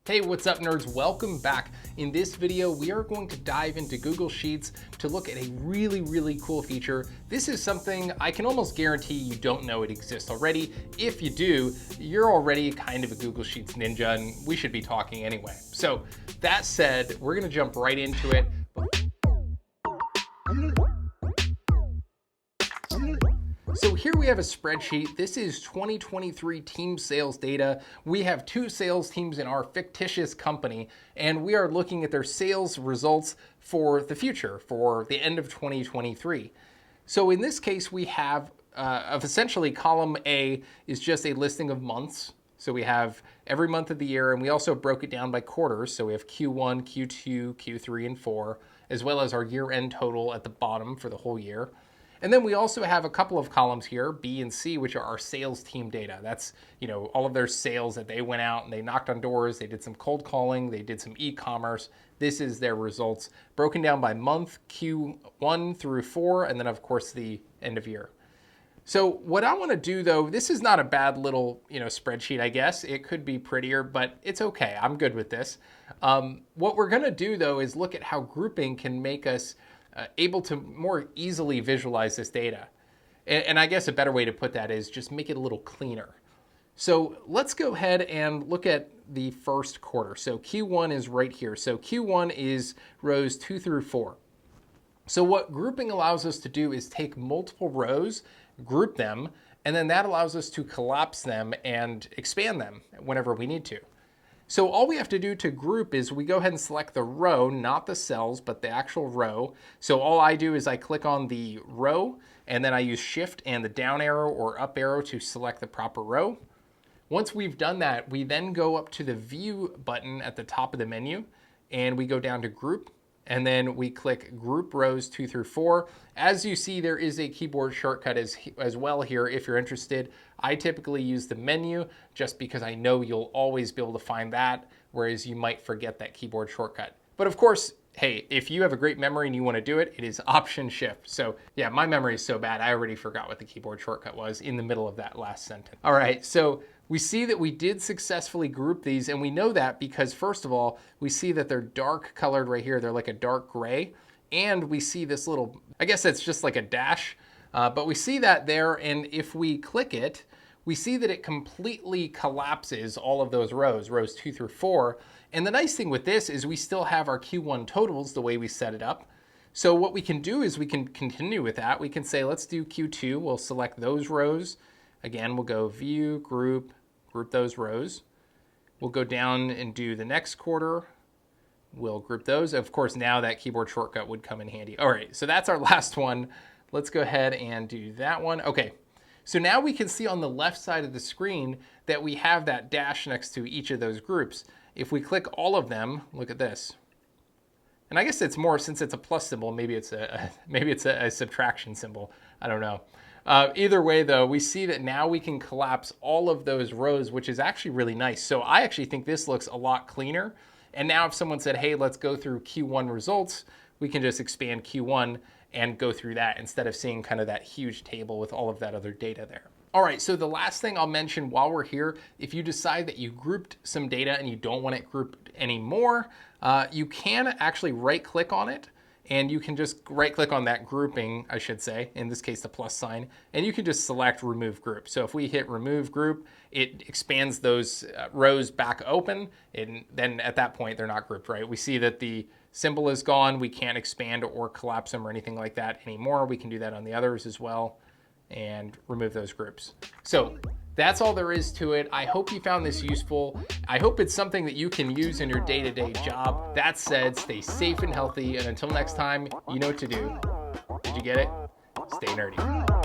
Hey, what's up nerds? Welcome back. In this video, we are going to dive into Google Sheets to look at a really cool feature. This is something I can almost guarantee you don't know it exists already. If you do, you're already kind of a Google Sheets ninja and we should be talking anyway. So that said, we're gonna jump right into it. So here we have a spreadsheet. This is 2023 team sales data. We have two sales teams in our fictitious company, and we are looking at their sales results for the future, for the end of 2023. So in this case, we have essentially column A is just a listing of months. So we have every month of the year, and we also broke it down by quarters. So we have Q1, Q2, Q3, and 4, as well as our year-end total at the bottom for the whole year. And then we also have a couple of columns here, B and C, which are our sales team data. That's, all of their sales that they went out and they knocked on doors, they did some cold calling, they did some e-commerce. This is their results broken down by month, Q1 through 4, and then of course the end of year. So what I want to do though, this is not a bad little, spreadsheet, I guess. It could be prettier, but it's okay. I'm good with this. What we're going to do though is look at how grouping can make us able to more easily visualize this data. And I guess a better way to put that is just make it a little cleaner. So let's go ahead and look at the first quarter. So Q1 is right here. So Q1 is rows 2 through 4. So what grouping allows us to do is take multiple rows, group them, and then that allows us to collapse them and expand them whenever we need to. So all we have to do to group is we go ahead and select the row, not the cells, but the actual row. So all I do is I click on the row and then I use Shift and the down arrow or up arrow to select the proper row. Once we've done that, we then go up to the View button at the top of the menu and we go down to Group. And then we click Group Rows 2 through 4. As you see, there is a keyboard shortcut as well here if you're interested. I typically use the menu just because I know you'll always be able to find that, whereas you might forget that keyboard shortcut. But of course, hey, if you have a great memory and you want to do it, it is Option Shift. So yeah, my memory is so bad, I already forgot what the keyboard shortcut was in the middle of that last sentence. All right, so we see that we did successfully group these, and we know that because first of all, we see that they're dark colored right here. They're like a dark gray, and we see this little, I guess that's just like a dash, but we see that there, and if we click it, we see that it completely collapses all of those rows 2 through 4. And the nice thing with this is we still have our Q1 totals the way we set it up. So what we can do is we can continue with that. We can say, let's do Q2. We'll select those rows. Again, we'll go View, Group those rows. We'll go down and do the next quarter. We'll group those. Of course, now that keyboard shortcut would come in handy. All right, so that's our last one. Let's go ahead and do that one. Okay, so now we can see on the left side of the screen that we have that dash next to each of those groups. If we click all of them, look at this. And I guess it's more, since it's a plus symbol, maybe it's a subtraction symbol. I don't know. Either way though, we see that now we can collapse all of those rows, which is actually really nice. So I actually think this looks a lot cleaner. And now if someone said, hey, let's go through Q1 results, we can just expand Q1 and go through that instead of seeing kind of that huge table with all of that other data there. All right, so the last thing I'll mention while we're here, if you decide that you grouped some data and you don't want it grouped anymore, you can actually right click on it. And you can just right click on that grouping, I should say, in this case, the plus sign, and you can just select Remove Group. So if we hit Remove Group, it expands those rows back open, and then at that point, they're not grouped, right? We see that the symbol is gone. We can't expand or collapse them or anything like that anymore. We can do that on the others as well and remove those groups. So that's all there is to it. I hope you found this useful. I hope it's something that you can use in your day-to-day job. That said, stay safe and healthy. And until next time, you know what to do. Did you get it? Stay nerdy.